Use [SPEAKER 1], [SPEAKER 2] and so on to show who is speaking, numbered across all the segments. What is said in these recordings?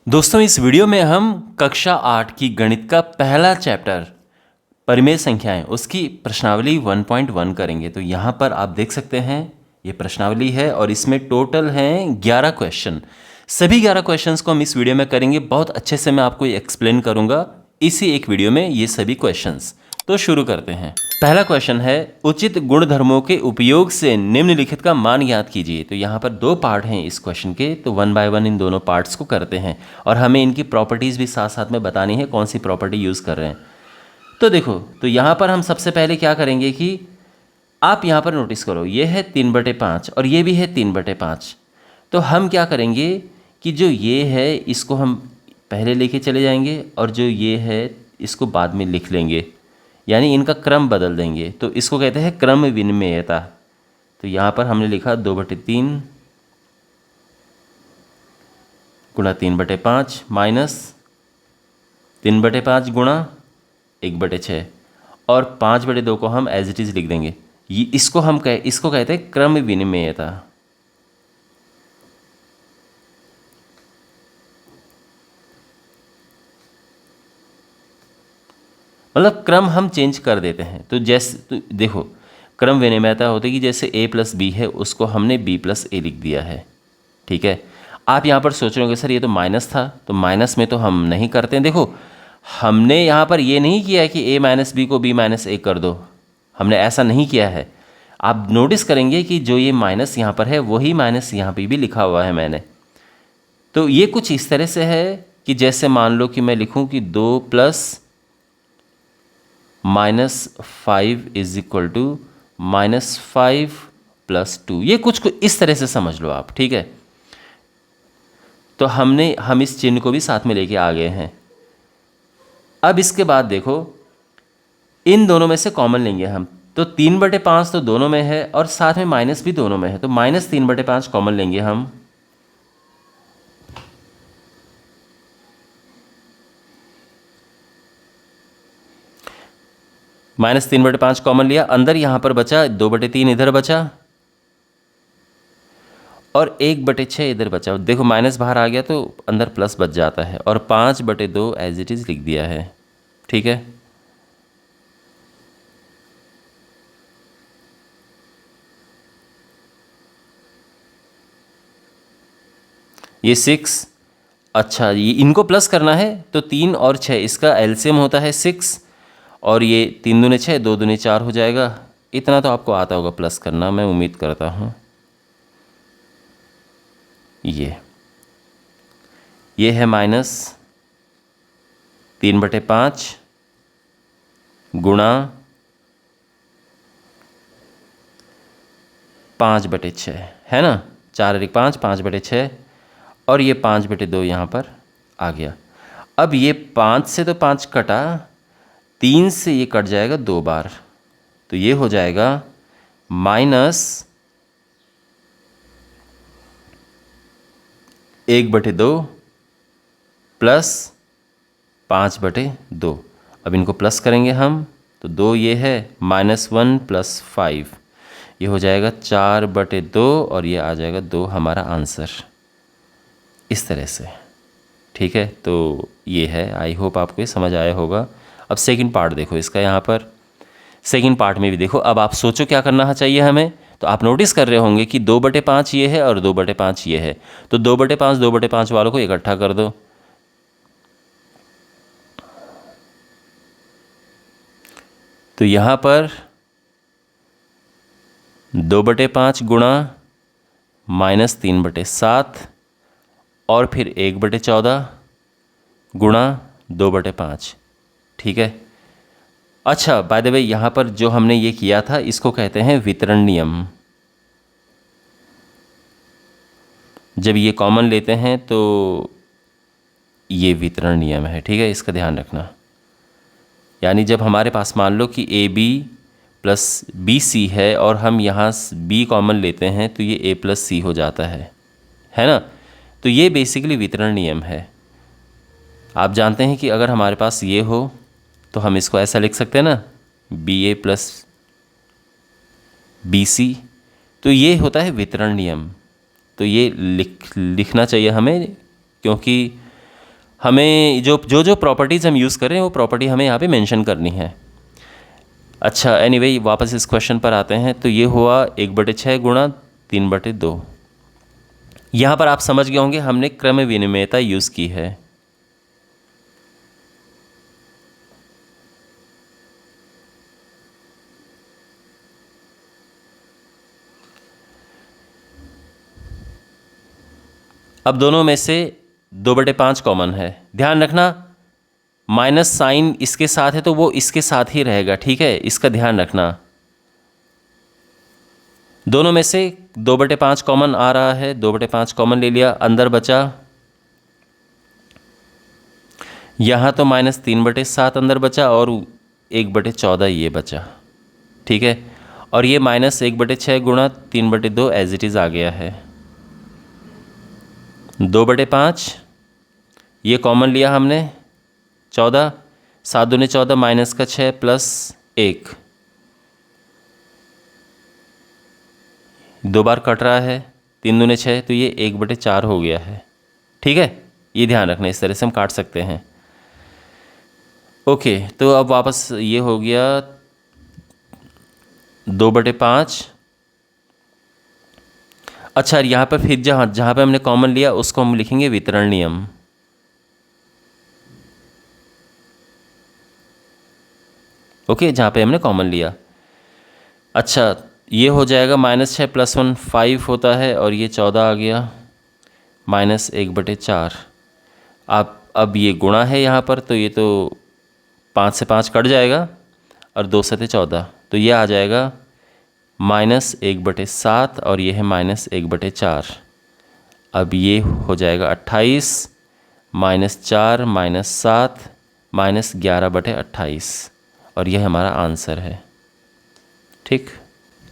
[SPEAKER 1] दोस्तों इस वीडियो में हम कक्षा 8 की गणित का पहला चैप्टर परिमेय संख्याएं उसकी प्रश्नावली 1.1 करेंगे। तो यहाँ पर आप देख सकते हैं ये प्रश्नावली है और इसमें टोटल हैं 11 क्वेश्चन। सभी 11 क्वेश्चंस को हम इस वीडियो में करेंगे। बहुत अच्छे से मैं आपको एक्सप्लेन करूँगा इसी एक वीडियो में ये सभी क्वेश्चंस। तो शुरू करते हैं। पहला क्वेश्चन है उचित गुणधर्मों के उपयोग से निम्नलिखित का मान ज्ञात कीजिए। तो यहाँ पर दो पार्ट हैं इस क्वेश्चन के, तो 1 बाय 1 इन दोनों पार्ट्स को करते हैं और हमें इनकी प्रॉपर्टीज़ भी साथ साथ में बतानी है, कौन सी प्रॉपर्टी यूज़ कर रहे हैं। तो देखो, तो यहाँ पर हम सबसे पहले क्या करेंगे कि आप यहाँ पर नोटिस करो, ये है 3/5 और ये भी है 3/5। तो हम क्या करेंगे कि जो ये है इसको हम पहले लेके चले जाएंगे और जो ये है इसको बाद में लिख लेंगे, यानी इनका क्रम बदल देंगे। तो इसको कहते हैं क्रम विनिमेयता। तो यहाँ पर हमने लिखा 2/3 गुणा 3/5 माइनस 3/5 गुणा 1/6 और 5/2 को हम एज इट इज़ लिख देंगे। ये इसको कहते हैं क्रम विनिमेयता। मतलब क्रम हम चेंज कर देते हैं। तो जैसे तो देखो, क्रम विनिमेयता होती है कि जैसे a + b है उसको हमने b + a लिख दिया है। ठीक है, आप यहाँ पर सोच रहे होंगे सर ये तो माइनस था, तो माइनस में तो हम नहीं करते हैं। देखो, हमने यहाँ पर ये नहीं किया है कि a - b को b - a कर दो, हमने ऐसा नहीं किया है। आप नोटिस करेंगे कि जो ये माइनस यहाँ पर है वही माइनस यहाँ पर भी लिखा हुआ है मैंने। तो ये कुछ इस तरह से है कि जैसे मान लो कि मैं लिखूँ कि 2 + -5 = -5 + 2। ये कुछ इस तरह से समझ लो आप। ठीक है, तो हम इस चिन्ह को भी साथ में लेके आ गए हैं। अब इसके बाद देखो, इन दोनों में से कॉमन लेंगे हम। तो 3/5 तो दोनों में है और साथ में माइनस भी दोनों में है, तो -3/5 कॉमन लेंगे हम। -3/5 कॉमन लिया, अंदर यहाँ पर बचा 2/3 इधर बचा और 1/6 इधर बचा। देखो माइनस बाहर आ गया तो अंदर प्लस बच जाता है और 5/2 एज इट इज़ लिख दिया है। ठीक है, ये 6। अच्छा, ये इनको प्लस करना है तो 3 और 6 इसका एलसीएम होता है 6 और ये 3 दूने 6 2 दूने 4 हो जाएगा। इतना तो आपको आता होगा प्लस करना, मैं उम्मीद करता हूँ। ये है -3/5 गुणा 5/6 है ना, 4 + 5 5/6 और ये 5/2 यहाँ पर आ गया। अब ये 5 से तो 5 कटा, 3 से ये कट जाएगा 2 बार, तो ये हो जाएगा -1/2 + 5/2। अब इनको प्लस करेंगे हम तो 2 ये है, -1 + 5 ये हो जाएगा 4/2 और ये आ जाएगा 2 हमारा आंसर, इस तरह से। ठीक है, तो ये है, आई होप आपको ये समझ आया होगा। अब सेकंड पार्ट देखो इसका, यहाँ पर सेकंड पार्ट में भी देखो। अब आप सोचो क्या करना चाहिए हमें। तो आप नोटिस कर रहे होंगे कि 2/5 ये है और 2/5 ये है, तो 2/5 2/5 वालों को इकट्ठा कर दो। तो यहाँ पर 2/5 गुणा -3/7 और फिर 1/14 गुणा 2/5। ठीक है, अच्छा बाय द वे यहाँ पर जो हमने ये किया था इसको कहते हैं वितरण नियम। जब ये कॉमन लेते हैं तो ये वितरण नियम है। ठीक है, इसका ध्यान रखना। यानी जब हमारे पास मान लो कि AB + BC है और हम यहाँ B कॉमन लेते हैं तो ये A + C हो जाता है ना। तो ये बेसिकली वितरण नियम है। आप जानते हैं कि अगर हमारे पास ये हो तो हम इसको ऐसा लिख सकते हैं ना, BA + BC, तो ये होता है वितरण नियम। तो ये लिखना चाहिए हमें, क्योंकि हमें जो प्रॉपर्टीज़ हम यूज़ कर रहे हैं वो प्रॉपर्टी हमें यहाँ पे मेंशन करनी है। अच्छा एनीवे वापस इस क्वेश्चन पर आते हैं। तो ये हुआ 1/6 गुणा 3/2। यहाँ पर आप समझ गए होंगे हमने क्रम विनिमयता यूज़ की है। अब दोनों में से 2/5 कॉमन है। ध्यान रखना माइनस साइन इसके साथ है तो वो इसके साथ ही रहेगा, ठीक है, इसका ध्यान रखना। दोनों में से 2/5 कॉमन आ रहा है, 2/5 कॉमन ले लिया, अंदर बचा यहाँ तो -3/7 अंदर बचा और 1/14 ये बचा, ठीक है। और ये -1/6 गुणा 3/2 एज इट इज़ आ गया है। 2/5 ये कॉमन लिया हमने 14, 7 दूनी 14 माइनस का 6 प्लस 1, 2 बार कट रहा है, 3 दूनी 6 तो ये 1/4 हो गया है, ठीक है। ये ध्यान रखना, इस तरह से हम काट सकते हैं। ओके तो अब वापस ये हो गया 2/5। अच्छा यहाँ पर फिर जहाँ पे हमने कॉमन लिया उसको हम लिखेंगे वितरण नियम। ओके जहाँ पे हमने कॉमन लिया। अच्छा ये हो जाएगा -6 + 1 5 होता है और ये 14 आ गया -1/4। अब ये गुणा है यहाँ पर तो ये तो 5 से 5 कट जाएगा और 2 से 14 तो ये आ जाएगा -1/7 और ये है -1/4। अब ये हो जाएगा 28 -4 -7 -11/28 और यह हमारा आंसर है, ठीक।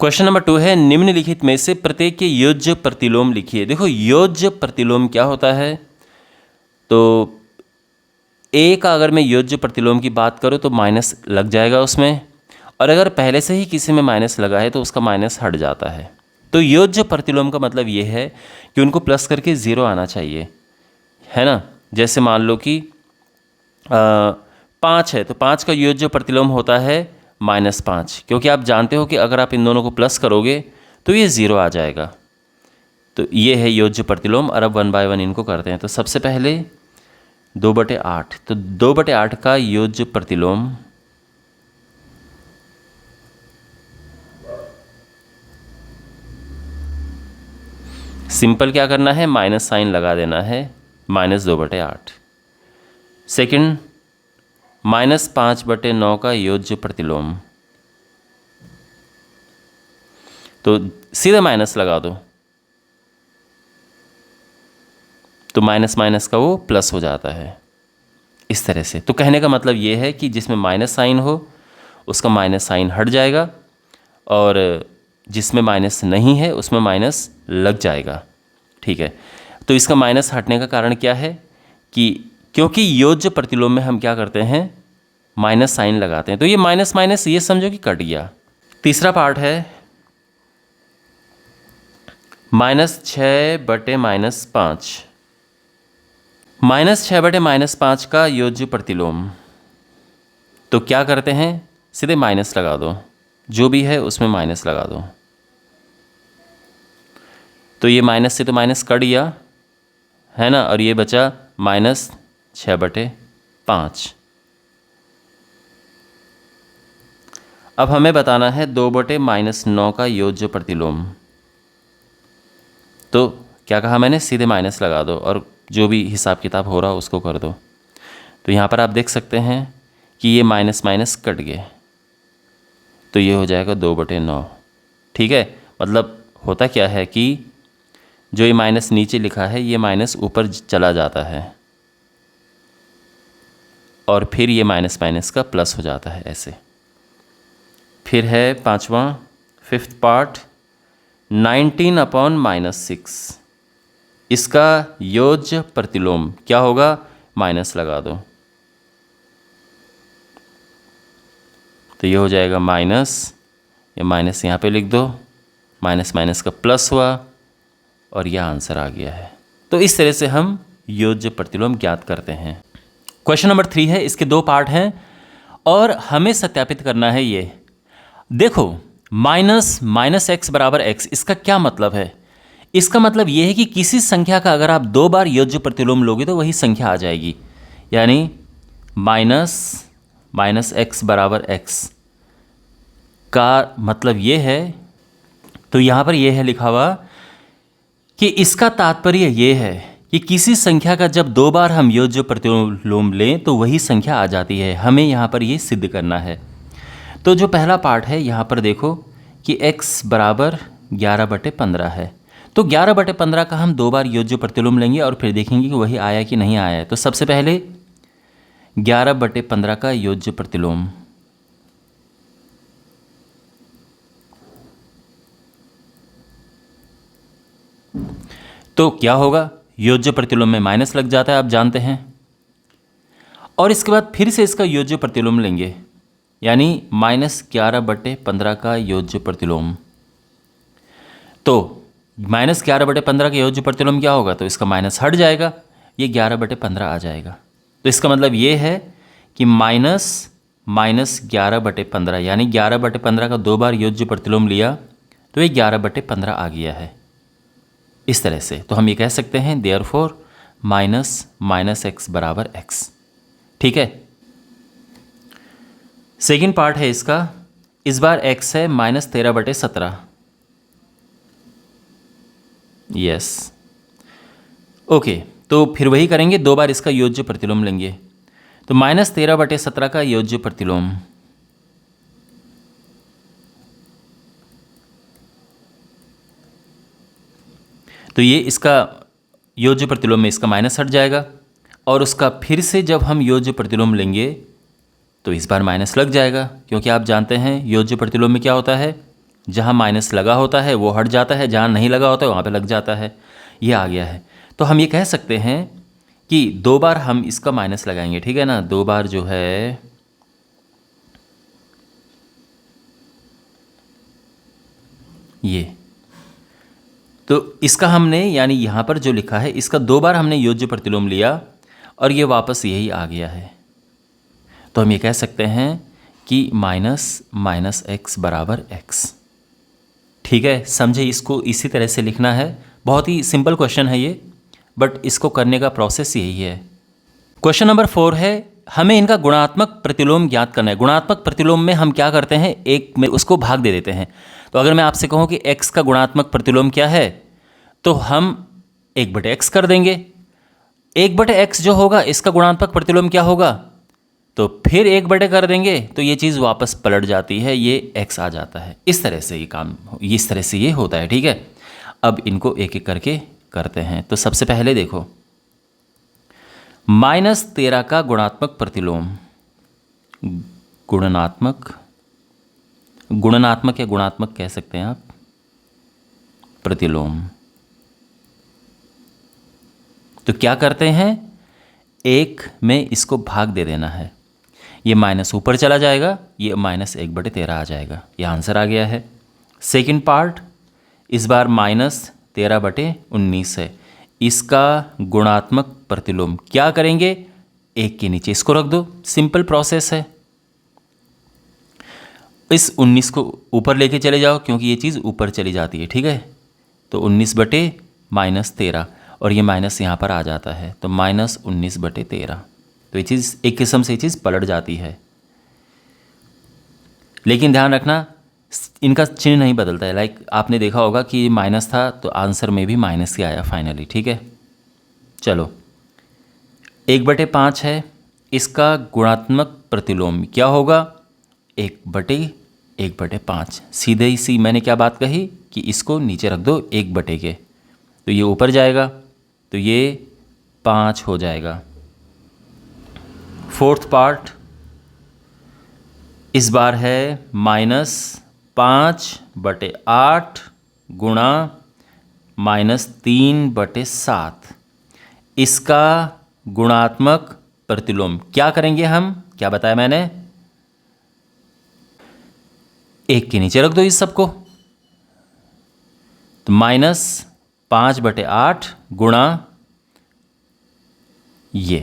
[SPEAKER 1] क्वेश्चन नंबर 2 है निम्नलिखित में से प्रत्येक के योज्य प्रतिलोम लिखिए। देखो योज्य प्रतिलोम क्या होता है, तो ए का अगर मैं योज्य प्रतिलोम की बात करूँ तो माइनस लग जाएगा उसमें, और अगर पहले से ही किसी में माइनस लगा है तो उसका माइनस हट जाता है। तो योज्य प्रतिलोम का मतलब ये है कि उनको प्लस करके 0 आना चाहिए, है ना। जैसे मान लो कि 5 है तो 5 का योज्य प्रतिलोम होता है -5, क्योंकि आप जानते हो कि अगर आप इन दोनों को प्लस करोगे तो ये 0 आ जाएगा। तो ये है योज्य प्रतिलोम। और अब 1 बाय 1 इनको करते हैं। तो सबसे पहले 2/8, तो 2/8 का योज्य प्रतिलोम सिंपल क्या करना है, माइनस साइन लगा देना है, -2/8। सेकंड -5/9 का योज्य प्रतिलोम, तो सीधे माइनस लगा दो तो माइनस माइनस का वो प्लस हो जाता है इस तरह से। तो कहने का मतलब ये है कि जिसमें माइनस साइन हो उसका माइनस साइन हट जाएगा और जिसमें माइनस नहीं है उसमें माइनस लग जाएगा, ठीक है। तो इसका माइनस हटने का कारण क्या है कि क्योंकि योज्य प्रतिलोम में हम क्या करते हैं, माइनस साइन लगाते हैं, तो ये माइनस माइनस ये समझो कि कट गया। तीसरा पार्ट है -6/-5, -6/-5 का योज्य प्रतिलोम। तो क्या करते हैं, सीधे माइनस लगा दो, जो भी है उसमें माइनस लगा दो। तो ये माइनस से तो माइनस कट गया है ना, और ये बचा -6/5। अब हमें बताना है 2/-9 का योज्य प्रतिलोम। तो क्या कहा मैंने, सीधे माइनस लगा दो और जो भी हिसाब किताब हो रहा हो उसको कर दो। तो यहाँ पर आप देख सकते हैं कि ये माइनस माइनस कट गए, तो ये हो जाएगा 2/9, ठीक है। मतलब होता क्या है कि जो ये माइनस नीचे लिखा है ये माइनस ऊपर चला जाता है और फिर ये माइनस माइनस का प्लस हो जाता है ऐसे। फिर है पांचवा, 5th पार्ट 19/-6, इसका योज्य प्रतिलोम क्या होगा, माइनस लगा दो तो ये हो जाएगा माइनस, ये माइनस यहाँ पे लिख दो, माइनस माइनस का प्लस हुआ और यह आंसर आ गया है। तो इस तरह से हम योज्य प्रतिलोम ज्ञात करते हैं। क्वेश्चन नंबर 3 है, इसके 2 पार्ट हैं और हमें सत्यापित करना है ये। देखो माइनस एक्स बराबर एक्स, इसका क्या मतलब है? इसका मतलब ये है कि किसी संख्या का अगर आप 2 बार योज्य प्रतिलोम लोगे तो वही संख्या आ जाएगी। यानी माइनस एक्स बराबर एक्स का मतलब ये है, तो यहाँ पर ये है लिखा हुआ कि इसका तात्पर्य ये है कि किसी संख्या का जब 2 बार हम योज्य प्रतिलोम लें तो वही संख्या आ जाती है। हमें यहाँ पर ये सिद्ध करना है। तो जो पहला पार्ट है यहाँ पर देखो कि x बराबर 11/15 है, तो 11/15 का हम 2 बार योज्य प्रतिलोम लेंगे और फिर देखेंगे कि वही आया कि नहीं आया है। तो सबसे पहले 11/15 का योज्य प्रतिलोम, तो क्या होगा, योज्य प्रतिलोम में माइनस लग जाता है, आप जानते हैं। और इसके बाद फिर से इसका योज्य प्रतिलोम लेंगे, यानी -11/15 का योज्य प्रतिलोम। तो -11/15 का योज्य प्रतिलोम क्या होगा, तो इसका माइनस हट जाएगा, ये 11/15 आ जाएगा। तो इसका मतलब ये है कि माइनस 11/15 यानी 11/15 का 2 बार योज्य प्रतिलोम लिया तो ये 11/15 आ गया है इस तरह से। तो हम ये कह सकते हैं देयरफॉर माइनस एक्स बराबर एक्स। ठीक है। सेकेंड पार्ट है इसका, इस बार x है -13/17। यस, ओके, तो फिर वही करेंगे, 2 बार इसका योज्य प्रतिलोम लेंगे। तो -13/17 का योज्य प्रतिलोम, तो ये इसका योज्य प्रतिलोम में इसका माइनस हट जाएगा और उसका फिर से जब हम योज्य प्रतिलोम लेंगे तो इस बार माइनस लग जाएगा, क्योंकि आप जानते हैं योज्य प्रतिलोम में क्या होता है, जहाँ माइनस लगा होता है वो हट जाता है, जहाँ नहीं लगा होता है वहाँ पे लग जाता है। ये आ गया है। तो हम ये कह सकते हैं कि 2 बार हम इसका माइनस लगाएंगे, ठीक है ना। 2 बार जो है ये, तो इसका हमने यानी यहाँ पर जो लिखा है इसका 2 बार हमने योज्य प्रतिलोम लिया और ये वापस यही आ गया है। तो हम ये कह सकते हैं कि माइनस एक्स बराबर एक्स। ठीक है, समझे, इसको इसी तरह से लिखना है। बहुत ही सिंपल क्वेश्चन है ये, बट इसको करने का प्रोसेस यही है। क्वेश्चन नंबर 4 है, हमें इनका गुणात्मक प्रतिलोम ज्ञात करना है। गुणात्मक प्रतिलोम में हम क्या करते हैं, एक में उसको भाग दे देते हैं। तो अगर मैं आपसे कहूँ कि x का गुणात्मक प्रतिलोम क्या है, तो हम 1/x कर देंगे। 1/x जो होगा इसका गुणात्मक प्रतिलोम क्या होगा, तो फिर 1/, कर देंगे तो ये चीज़ वापस पलट जाती है, ये x आ जाता है। इस तरह से ये काम, इस तरह से ये होता है। ठीक है, अब इनको एक एक करके करते हैं। तो सबसे पहले देखो -13 का गुणात्मक प्रतिलोम, गुणनात्मक या गुणात्मक कह सकते हैं आप, प्रतिलोम। तो क्या करते हैं, 1 में इसको भाग दे देना है, ये माइनस ऊपर चला जाएगा, ये -1/13 आ जाएगा। ये आंसर आ गया है। सेकंड पार्ट, इस बार -13/19 है, इसका गुणात्मक प्रतिलोम क्या करेंगे, 1 के नीचे इसको रख दो, सिंपल प्रोसेस है। इस 19 को ऊपर लेके चले जाओ क्योंकि ये चीज़ ऊपर चली जाती है। ठीक है, तो 19/-13 और ये माइनस यहाँ पर आ जाता है, तो -19/13। तो ये चीज़ एक किस्म से ये चीज़ पलट जाती है, लेकिन ध्यान रखना इनका चिन्ह नहीं बदलता है। लाइक आपने देखा होगा कि माइनस था तो आंसर में भी माइनस ही आया फाइनली। ठीक है, चलो 1/5 है, इसका गुणात्मक प्रतिलोम क्या होगा, 1/1/5। सीधे ही सी मैंने क्या बात कही कि इसको नीचे रख दो 1/, के, तो ये ऊपर जाएगा, तो ये 5 हो जाएगा। फोर्थ पार्ट, इस बार है -5/8 गुणा -3/7। इसका गुणात्मक प्रतिलोम क्या करेंगे हम, क्या बताया मैंने, 1 के नीचे रख दो इस सबको, तो -5/8 गुणा ये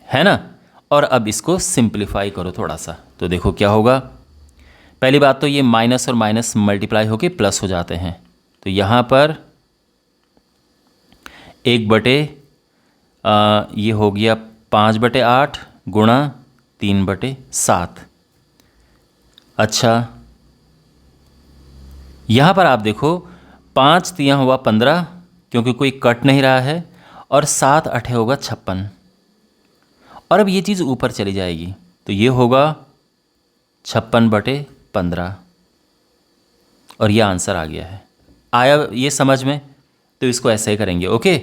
[SPEAKER 1] है ना। और अब इसको सिंप्लीफाई करो थोड़ा सा, तो देखो क्या होगा। पहली बात तो ये माइनस और माइनस मल्टीप्लाई होके प्लस हो जाते हैं, तो यहाँ पर 1/, ये हो गया 5/8 गुणा 3/7। अच्छा, यहाँ पर आप देखो 5 तियाँ हुआ 15, क्योंकि कोई कट नहीं रहा है, और 7 8 होगा 56। और अब ये चीज़ ऊपर चली जाएगी, तो ये होगा 56/15, और ये आंसर आ गया है। आया ये समझ में? तो इसको ऐसे ही करेंगे। ओके,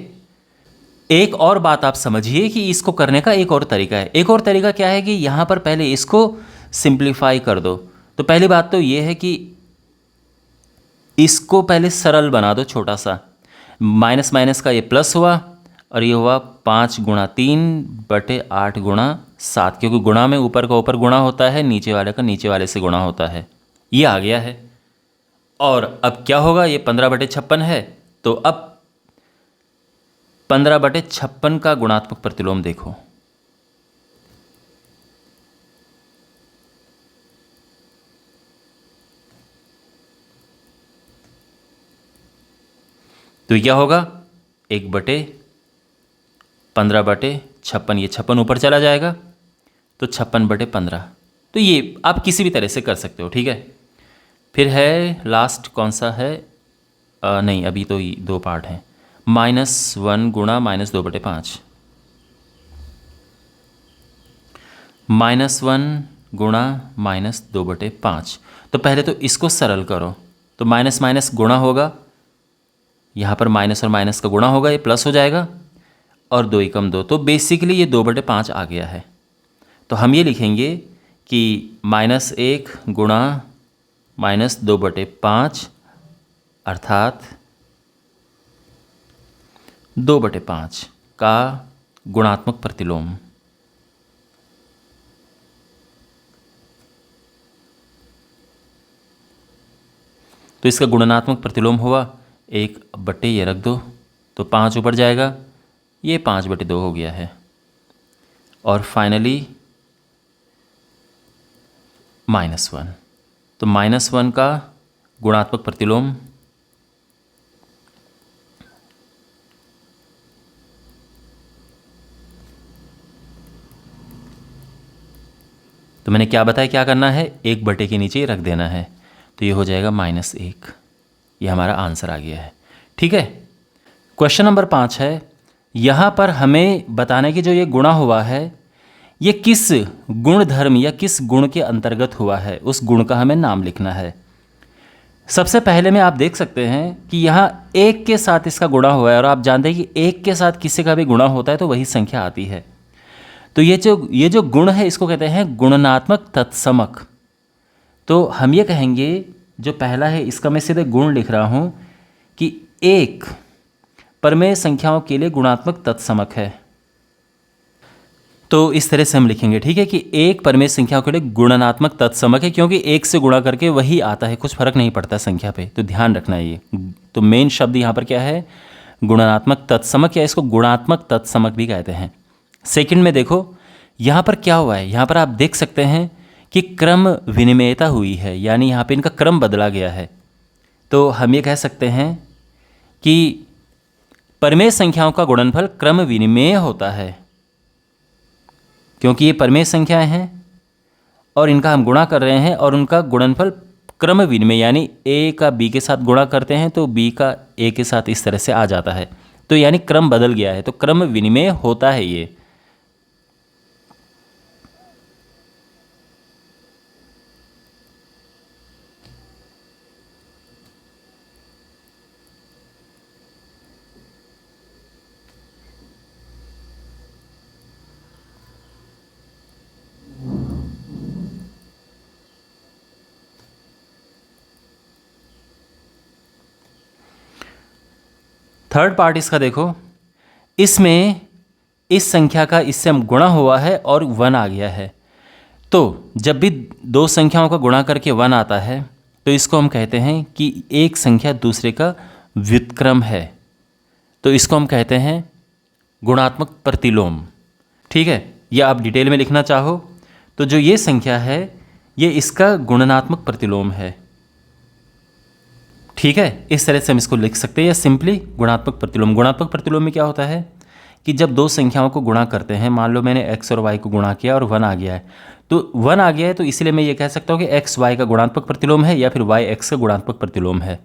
[SPEAKER 1] एक और बात आप समझिए कि इसको करने का एक और तरीका है। एक और तरीका क्या है कि यहाँ पर पहले इसको सिंप्लीफाई कर दो। तो पहली बात तो ये है कि इसको पहले सरल बना दो छोटा सा। माइनस माइनस का ये प्लस हुआ, और ये हुआ 5 गुणा 3/8 गुणा 7, क्योंकि गुणा में ऊपर का ऊपर गुणा होता है, नीचे वाले का नीचे वाले से गुणा होता है। ये आ गया है। और अब क्या होगा, ये 15/56 है, तो अब 15/56 का गुणात्मक प्रतिलोम देखो। तो क्या होगा, 1/15/56, ये 56 ऊपर चला जाएगा, तो 56/15। तो ये आप किसी भी तरह से कर सकते हो, ठीक है। फिर है लास्ट, कौन सा है, नहीं अभी तो 2 पार्ट हैं। -1 गुणा -2/5, -1 गुणा -2/5। तो पहले तो इसको सरल करो, तो माइनस माइनस गुणा होगा, यहाँ पर माइनस और माइनस का गुणा होगा, ये प्लस हो जाएगा, और 2 एकम 2, तो बेसिकली ये 2/5 आ गया है। तो हम ये लिखेंगे कि -1 गुणा -2/5 अर्थात 2/5 का गुणात्मक प्रतिलोम। तो इसका गुणनात्मक प्रतिलोम हुआ 1/, ये रख दो, तो 5 ऊपर जाएगा, ये 5/2 हो गया है। और फाइनली -1, तो -1 का गुणात्मक प्रतिलोम तो मैंने क्या बताया क्या करना है, 1/, के नीचे रख देना है, तो ये हो जाएगा -1। ये हमारा आंसर आ गया है, ठीक है। क्वेश्चन नंबर 5 है, यहाँ पर हमें बताने की जो ये गुणा हुआ है, ये किस गुण धर्म या किस गुण के अंतर्गत हुआ है, उस गुण का हमें नाम लिखना है। सबसे पहले में आप देख सकते हैं कि यहाँ 1 के साथ इसका गुणा हुआ है, और आप जानते हैं कि 1 के साथ किसी का भी गुणा होता है तो वही संख्या आती है। तो ये जो गुण है, इसको कहते हैं गुणनात्मक तत्समक। तो हम ये कहेंगे, जो पहला है इसका मैं सीधे गुण लिख रहा हूँ कि 1 परमेय संख्याओं के लिए गुणात्मक तत्समक है। तो इस तरह से हम लिखेंगे, ठीक है, कि 1 परमेय संख्याओं के लिए गुणनात्मक तत्समक है, क्योंकि 1 से गुणा करके वही आता है, कुछ फर्क नहीं पड़ता संख्या पे, तो ध्यान रखना है ये। तो मेन शब्द यहाँ पर क्या है, गुणनात्मक तत्समक, या इसको गुणात्मक तत्समक भी कहते हैं। सेकंड में देखो यहाँ पर क्या हुआ है, यहाँ पर आप देख सकते हैं कि क्रम विनिमयता हुई है, यानी यहाँ पे इनका क्रम बदला गया है। तो हम ये कह सकते हैं कि परमेय संख्याओं का गुणनफल क्रम विनिमेय होता है, क्योंकि ये परमेय संख्याएं हैं और इनका हम गुणा कर रहे हैं, और उनका गुणनफल क्रम विनिमय, यानी ए का बी के साथ गुणा करते हैं तो बी का ए के साथ इस तरह से आ जाता है। तो यानी क्रम बदल गया है, तो क्रम विनिमय होता है ये। थर्ड पार्ट इसका देखो, इसमें इस संख्या का इससे हम गुणा हुआ है और 1 आ गया है। तो जब भी 2 संख्याओं का गुणा करके 1 आता है, तो इसको हम कहते हैं कि एक संख्या दूसरे का व्युत्क्रम है। तो इसको हम कहते हैं गुणात्मक प्रतिलोम। ठीक है, या आप डिटेल में लिखना चाहो तो जो ये संख्या है ये इसका गुणनात्मक प्रतिलोम है। ठीक है, इस तरह से हम इसको लिख सकते हैं, या सिंपली गुणात्मक प्रतिलोम। गुणात्मक प्रतिलोम में क्या होता है कि जब दो संख्याओं को गुणा करते हैं, मान लो मैंने x और y को गुणा किया और 1 आ गया है, तो 1 आ गया है तो इसलिए मैं ये कह सकता हूँ कि x y का गुणात्मक प्रतिलोम है या फिर y x का गुणात्मक प्रतिलोम है।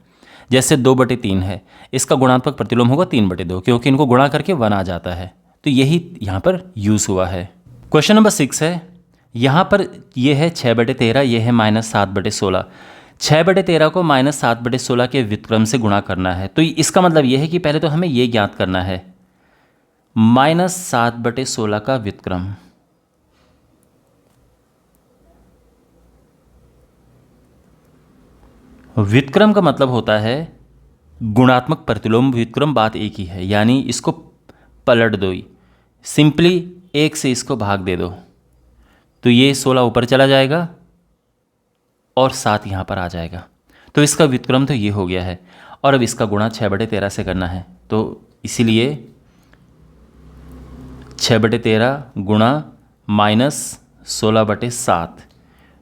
[SPEAKER 1] जैसे 2/3 है, इसका गुणात्मक प्रतिलोम होगा 3/2, क्योंकि इनको गुणा करके 1 आ जाता है। तो यही यहाँ पर यूज़ हुआ है। क्वेश्चन नंबर 6 है, यहाँ पर ये है 6/13, ये है -7/16। 6/13 को -7/16 के व्युत्क्रम से गुणा करना है। तो इसका मतलब ये है कि पहले तो हमें ये ज्ञात करना है -7/16 का व्युत्क्रम। व्युत्क्रम का मतलब होता है गुणात्मक प्रतिलोम व्युत्क्रम, बात एक ही है, यानी इसको पलट दो, सिंपली 1 से इसको भाग दे दो, तो ये 16 ऊपर चला जाएगा और 7 यहाँ पर आ जाएगा। तो इसका व्युत्क्रम तो ये हो गया है, और अब इसका गुणा 6/13 से करना है। तो इसीलिए 6/13 गुणा -16/7,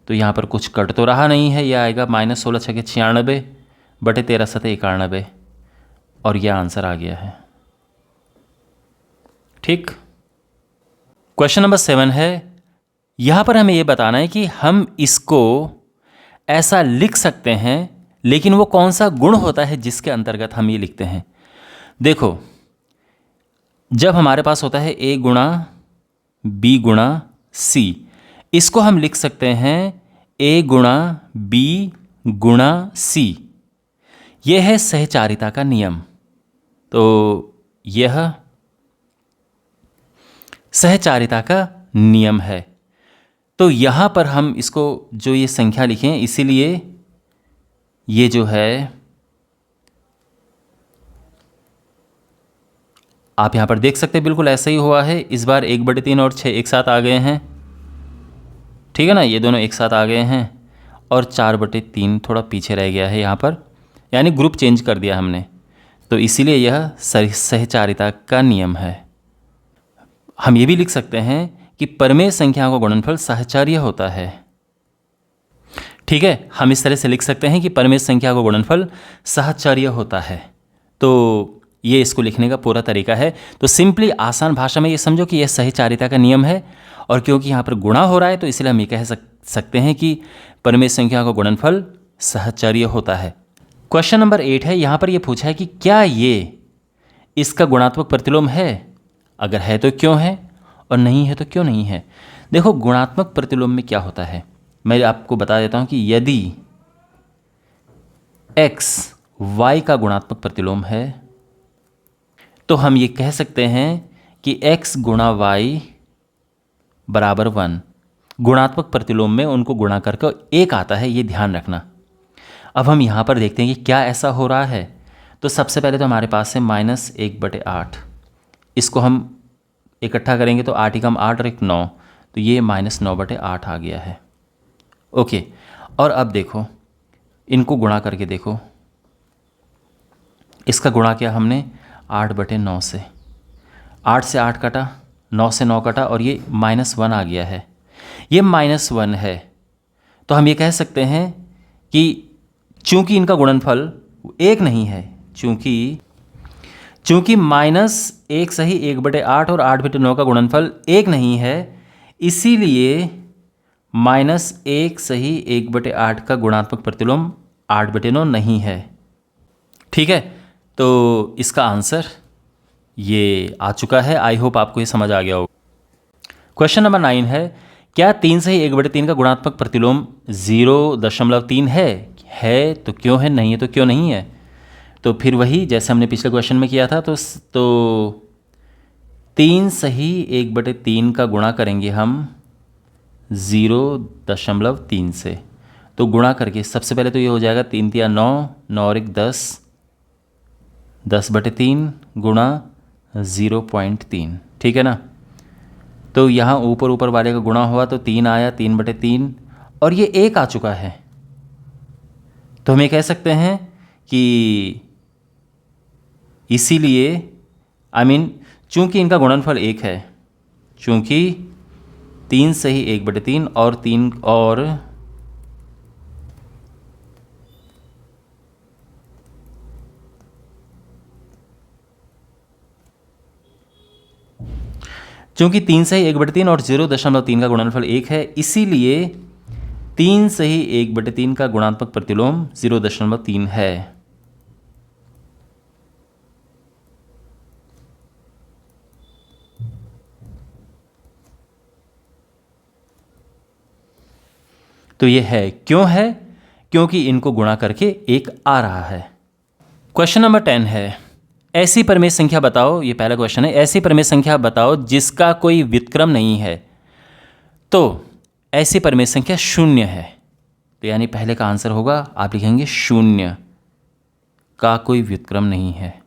[SPEAKER 1] तो यहाँ पर कुछ कट तो रहा नहीं है, यह आएगा -16 × 6 = 96 / 13 × 7 = 91, और यह आंसर आ गया है। ठीक। क्वेश्चन नंबर 7 है, यहाँ पर हमें ये बताना है कि हम इसको ऐसा लिख सकते हैं, लेकिन वो कौन सा गुण होता है जिसके अंतर्गत हम ये लिखते हैं। देखो, जब हमारे पास होता है a गुणा b गुणा c, इसको हम लिख सकते हैं a गुणा b गुणा c। यह है सहचारिता का नियम। तो यह सहचारिता का नियम है। तो यहाँ पर हम इसको जो ये संख्या लिखें, इसीलिए ये जो है आप यहाँ पर देख सकते हैं, बिल्कुल ऐसा ही हुआ है। इस बार 1/3 और 6 एक साथ आ गए हैं, ठीक है ना, ये दोनों एक साथ आ गए हैं, और 4/3 थोड़ा पीछे रह गया है यहाँ पर, यानी ग्रुप चेंज कर दिया हमने। तो इसीलिए यह सहचारिता का नियम है। हम ये भी लिख सकते हैं कि परिमेय संख्याओं का गुणनफल साहचर्य होता है। ठीक है, हम इस तरह से लिख सकते हैं कि परिमेय संख्या का गुणनफल साहचर्य होता है। तो ये इसको लिखने का पूरा तरीका है। तो सिंपली आसान भाषा में ये समझो कि यह सहचारिता का नियम है, और क्योंकि यहाँ पर गुणा हो रहा है तो इसलिए हम ये कह सकते हैं कि परिमेय संख्या का गुणनफल साहचर्य होता है। क्वेश्चन नंबर 8 है, यहाँ पर ये पूछा है कि क्या ये इसका गुणात्मक प्रतिलोम है, अगर है तो क्यों है, और नहीं है तो क्यों नहीं है। देखो, गुणात्मक प्रतिलोम में क्या होता है, मैं आपको बता देता हूँ कि यदि x y का गुणात्मक प्रतिलोम है तो हम ये कह सकते हैं कि x गुणा y बराबर 1। गुणात्मक प्रतिलोम में उनको गुणा करके 1 आता है, ये ध्यान रखना। अब हम यहाँ पर देखते हैं कि क्या ऐसा हो रहा है। तो सबसे पहले तो हमारे पास है -1/8, इसको हम इकट्ठा करेंगे तो 8 × 8 और 1 9, तो ये -9/8 आ गया है। ओके, और अब देखो, इनको गुणा करके देखो, इसका गुणा किया हमने 8/9 से, 8 से 8 कटा, 9 से 9 कटा, और ये -1 आ गया है। ये -1 है, तो हम ये कह सकते हैं कि चूंकि इनका गुणनफल 1 नहीं है, चूंकि -1 सही 1/8 और 8/9 का गुणनफल 1 नहीं है, इसीलिए -1 सही 1/8 का गुणात्मक प्रतिलोम 8/9 नहीं है। ठीक है, तो इसका आंसर ये आ चुका है। आई होप आपको ये समझ आ गया होगा। क्वेश्चन नंबर 9 है, क्या 3 सही 1/3 का गुणात्मक प्रतिलोम 0.3 है तो क्यों है, नहीं है तो क्यों नहीं है। तो फिर वही जैसे हमने पिछले क्वेश्चन में किया था, तो 3 सही 1/3 का गुणा करेंगे हम 0.3 से। तो गुणा करके सबसे पहले तो ये हो जाएगा 3 × 9, 9 और 1 10, 10/3 गुणा 0.3, ठीक है ना। तो यहाँ ऊपर वाले का गुणा हुआ तो 3 आया, 3/3, और ये 1 आ चुका है। तो हम ये कह सकते हैं कि इसीलिए चूंकि इनका गुणनफल 1 है, चूँकि 3 सही 1/3 और 3 और चूँकि 3 सही 1/3 और 0.3 का गुणनफल 1 है, इसीलिए 3 सही 1/3 का गुणात्मक प्रतिलोम 0.3 है। तो ये है, क्यों है? क्योंकि इनको गुणा करके 1 आ रहा है। क्वेश्चन नंबर 10 है, ऐसी परिमेय संख्या बताओ, ये पहला क्वेश्चन है, ऐसी परिमेय संख्या बताओ जिसका कोई व्युत्क्रम नहीं है। तो ऐसी परिमेय संख्या 0 है, तो यानी पहले का आंसर होगा, आप लिखेंगे 0 का कोई व्युत्क्रम नहीं है।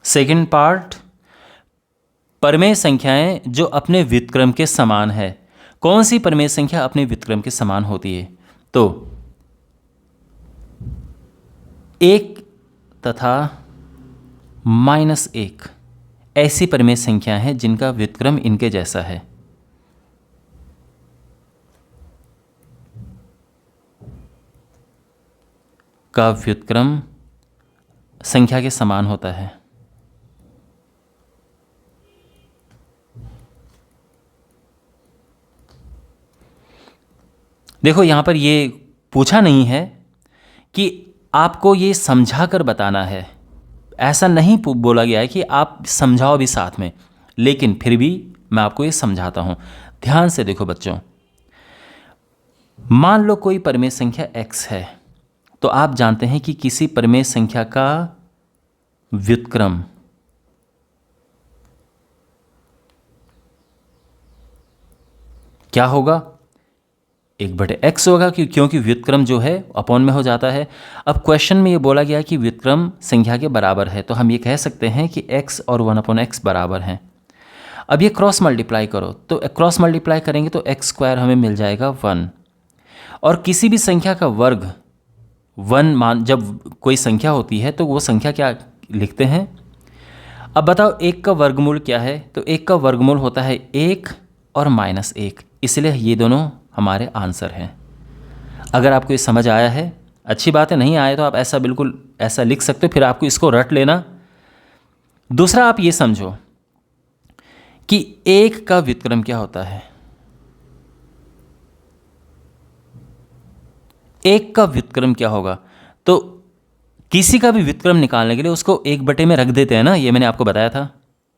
[SPEAKER 1] सेकंड पार्ट, परिमेय संख्याएं जो अपने व्युत्क्रम के समान है। कौन सी परिमेय संख्या अपने व्युत्क्रम के समान होती है? तो 1 तथा -1 ऐसी परिमेय संख्या हैं जिनका व्युत्क्रम इनके जैसा है। का व्युत्क्रम संख्या के समान होता है। देखो यहाँ पर ये पूछा नहीं है कि आपको ये समझा कर बताना है, ऐसा नहीं बोला गया है कि आप समझाओ भी साथ में, लेकिन फिर भी मैं आपको ये समझाता हूँ। ध्यान से देखो बच्चों, मान लो कोई परिमेय संख्या x है, तो आप जानते हैं कि किसी परिमेय संख्या का व्युत्क्रम क्या होगा? 1/x होगा, क्योंकि व्युत्क्रम जो है अपॉन में हो जाता है। अब क्वेश्चन में ये बोला गया कि व्युत्क्रम संख्या के बराबर है, तो हम ये कह सकते हैं कि x और 1/x बराबर हैं। अब ये क्रॉस मल्टीप्लाई करो, तो क्रॉस मल्टीप्लाई करेंगे तो x² हमें मिल जाएगा 1। और किसी भी संख्या का वर्ग 1 मान, जब कोई संख्या होती है तो वो संख्या क्या लिखते हैं? अब बताओ 1 का वर्गमूल क्या है? तो 1 का वर्गमूल होता है 1 और -1, इसलिए ये दोनों हमारे आंसर हैं। अगर आपको ये समझ आया है, अच्छी बात है, नहीं आया तो आप ऐसा बिल्कुल ऐसा लिख सकते हो, फिर आपको इसको रट लेना। दूसरा, आप ये समझो कि 1 का व्युत्क्रम क्या होता है। 1 का व्युत्क्रम क्या होगा? तो किसी का भी व्युत्क्रम निकालने के लिए उसको 1/में रख देते हैं ना, ये मैंने आपको बताया था।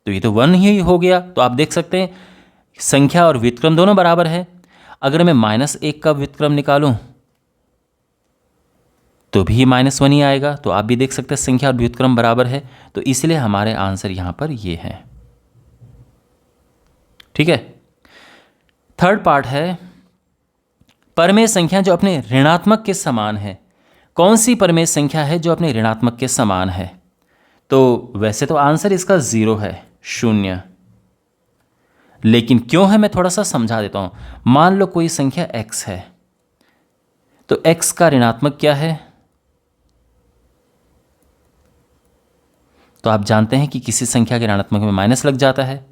[SPEAKER 1] तो ये तो 1 ही हो गया। तो आप देख सकते हैं संख्या और व्युत्क्रम दोनों बराबर है। अगर मैं -1 का व्युत्क्रम निकालूं तो भी -1 ही आएगा। तो आप भी देख सकते हैं संख्या और व्युत्क्रम बराबर है, तो इसलिए हमारे आंसर यहां पर ये है। ठीक है। थर्ड पार्ट है, परिमेय संख्या जो अपने ऋणात्मक के समान है। कौन सी परिमेय संख्या है जो अपने ऋणात्मक के समान है? तो वैसे तो आंसर इसका 0 है, 0। लेकिन क्यों है मैं थोड़ा सा समझा देता हूं। मान लो कोई संख्या x है, तो x का ऋणात्मक क्या है? तो आप जानते हैं कि किसी संख्या के ऋणात्मक में माइनस लग जाता है,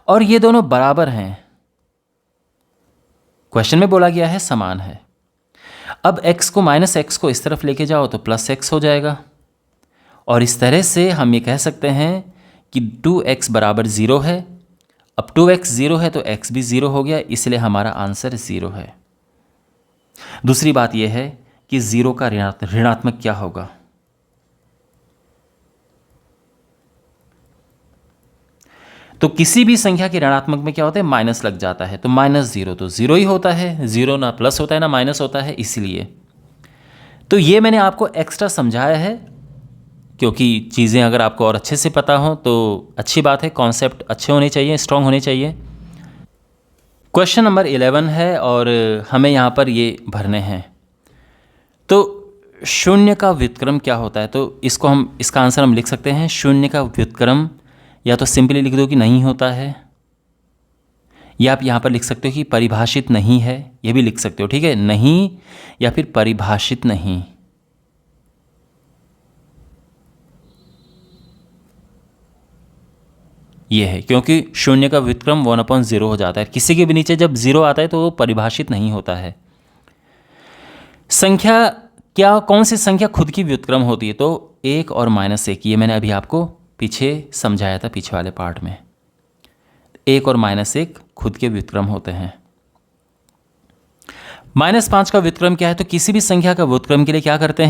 [SPEAKER 1] और ये दोनों बराबर हैं। क्वेश्चन में बोला गया है समान है। अब x को -x को इस तरफ लेके जाओ तो +x हो जाएगा, और इस तरह से हम ये कह सकते हैं कि 2x बराबर 0 है। अब 2x 0 है तो x भी 0 हो गया, इसलिए हमारा आंसर 0 है। दूसरी बात यह है कि 0 का ऋणात्मक क्या होगा? तो किसी भी संख्या के ऋणात्मक में क्या होता है? माइनस लग जाता है। तो -0 तो 0 ही होता है, 0 ना प्लस होता है ना माइनस होता है, इसलिए। तो ये मैंने आपको एक्स्ट्रा समझाया है, क्योंकि चीज़ें अगर आपको और अच्छे से पता हो तो अच्छी बात है। कॉन्सेप्ट अच्छे होने चाहिए, स्ट्रांग होने चाहिए। क्वेश्चन नंबर 11 है और हमें यहाँ पर ये भरने हैं। तो 0 का व्युत्क्रम क्या होता है? तो इसका आंसर हम लिख सकते हैं 0 का व्युत्क्रम, या तो सिंपली लिख दो कि नहीं होता है, या आप यहाँ पर लिख सकते हो कि परिभाषित नहीं है, ये भी लिख सकते हो, ठीक है, नहीं या फिर परिभाषित नहीं। ये है क्योंकि शून्य का व्युत्क्रम 1/0 हो जाता है, किसी के भी नीचे जब 0 आता है तो वो परिभाषित नहीं होता है। संख्या क्या, कौन सी संख्या खुद की व्युत्क्रम होती है? तो 1 और -1, ये मैंने अभी आपको पीछे समझाया था पीछे वाले पार्ट में। 1 और -1 खुद के व्युत्क्रम होते हैं। -5 का व्युत्क्रम क्या है? तो किसी भी संख्या का व्युत्क्रम के लिए क्या करते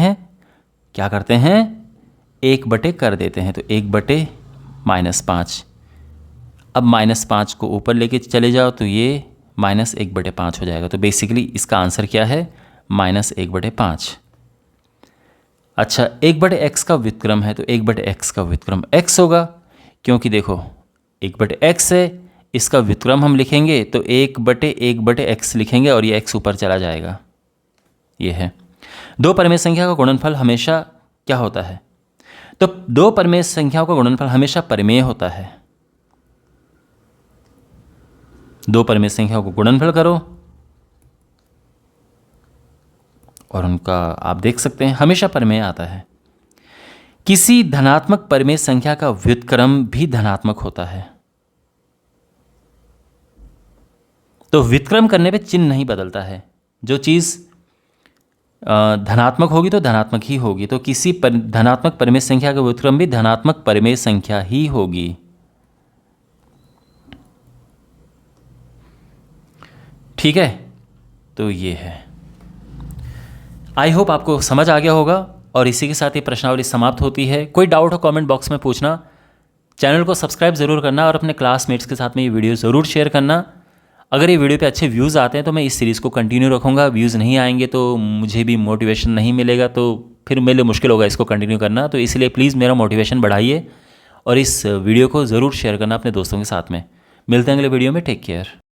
[SPEAKER 1] हैं, 1 बटे कर देते हैं, तो 1/-5। अब -5 को ऊपर लेके चले जाओ तो ये -1/5 हो जाएगा। तो बेसिकली इसका आंसर क्या है? -1/5। अच्छा, 1/x का व्युत्क्रम है, तो 1/x का व्युत्क्रम x होगा, क्योंकि देखो 1/x है, इसका व्युत्क्रम हम लिखेंगे तो 1/1/x लिखेंगे और ये x ऊपर चला जाएगा। ये है। दो परिमेय संख्या का गुणनफल हमेशा क्या होता है? तो दो परिमेय संख्याओं का गुणनफल हमेशा परिमेय होता है। दो परिमेय संख्याओं को गुणनफल करो और उनका आप देख सकते हैं हमेशा परिमेय आता है। किसी धनात्मक परिमेय संख्या का व्युत्क्रम भी धनात्मक होता है। तो व्युत्क्रम करने पे चिन्ह नहीं बदलता है, जो चीज़ धनात्मक होगी तो धनात्मक ही होगी। तो किसी धनात्मक परिमेय संख्या का व्युत्क्रम भी धनात्मक परिमेय संख्या ही होगी। ठीक है, तो ये है। आई होप आपको समझ आ गया होगा और इसी के साथ ये प्रश्नावली समाप्त होती है। कोई डाउट हो कमेंट बॉक्स में पूछना, चैनल को सब्सक्राइब ज़रूर करना और अपने क्लासमेट्स के साथ में ये वीडियो ज़रूर शेयर करना। अगर ये वीडियो पे अच्छे व्यूज़ आते हैं तो मैं इस सीरीज़ को कंटिन्यू रखूँगा। व्यूज़ नहीं आएंगे तो मुझे भी मोटिवेशन नहीं मिलेगा, तो फिर मेरे लिए मुश्किल होगा इसको कंटिन्यू करना। तो इसलिए प्लीज़ मेरा मोटिवेशन बढ़ाइए और इस वीडियो को ज़रूर शेयर करना अपने दोस्तों के साथ में। मिलते हैं अगले वीडियो में। Take care.